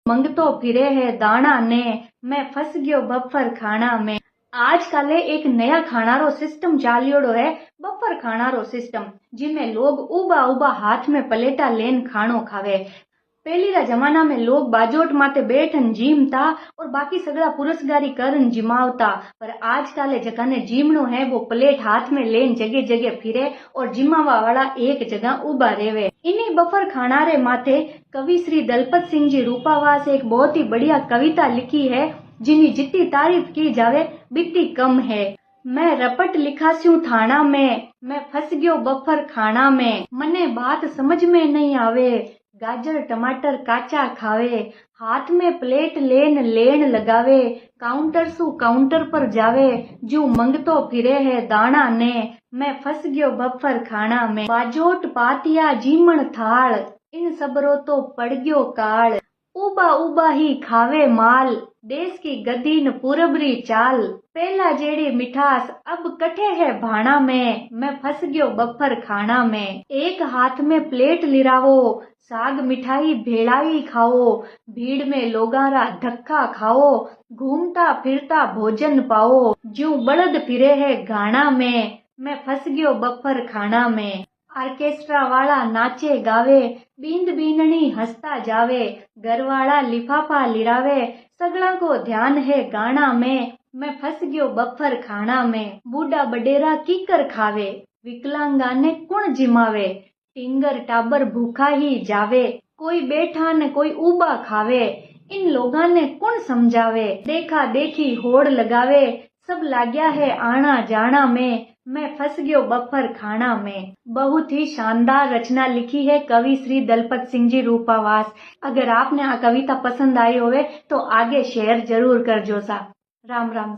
मंगतो फिरे है दाना ने, मैं फस गयो बफर खाना में। आजकल एक नया खानारो सिस्टम चालियोड़ो है, बफर खानारो सिस्टम, जिनमें लोग उबा उबा हाथ में प्लेटा लेन खानो खावे। पहली रा जमाना में लोग बाजोट माते बैठन जीमता और बाकी सगड़ा पुरस्कारी करन जिमावता, पर आजकल जकाने जीमनो है वो प्लेट हाथ में लेन जगह जगह फिरे और जिमावा वाला एक जगह उबा रेवे। इन्हीं बफर खानारे माथे कवि श्री दलपत सिंह जी रूपावास एक बहुत ही बढ़िया कविता लिखी है, जिनी जितनी तारीफ की जावे बित्ती कम है। मैं रपट लिखा स्यू थाना में, मैं फंस गयो बफर खाना में। मने बात समझ में नहीं आवे, गाजर टमाटर काचा खावे। हाथ में प्लेट लेन लेन लगावे, काउंटर सु काउंटर पर जावे। जू मंगतो फिरे है दाना ने, मैं फंस गयो बफर खाना में। बाजोट पातिया जीमण थाल, इन सबरो तो पड़ गयो काल। उबा उबा ही खावे माल, देश की गदीन पूरबरी चाल। पहला जेड़ी मिठास अब कठे है भाना में, मैं फंस गयो बफर खाना में। एक हाथ में प्लेट लिरावो, साग मिठाई भेड़ाई खाओ। भीड़ में लोगारा धक्का खाओ, घूमता फिरता भोजन पाओ। ज्यों बलद फिरे है घाना में, मैं फंस गयो बफर खाना में। ऑर्केस्ट्रा वाला नाचे गावे, बींद बीननी हंसता जावे। घरवाला लिफाफा लिरावे, सगड़ा को ध्यान है गाना में, मैं फंस गयो बफर खाना में। बूढ़ा बडेरा कीकर खावे, विकलांगा ने कुण जिमावे। टिंगर टाबर भूखा ही जावे, कोई बैठा ने कोई उबा खावे। इन लोगा ने कुण समझावे, देखा देखी होड़ लगावे। सब लाग्या है आना जाना में, मैं फंस गयो बफर खाना में। बहुत ही शानदार रचना लिखी है कवि श्री दलपत सिंह जी रूपावास। अगर आपने आ कविता पसंद आई होवे तो आगे शेयर जरूर करजो सा। राम राम।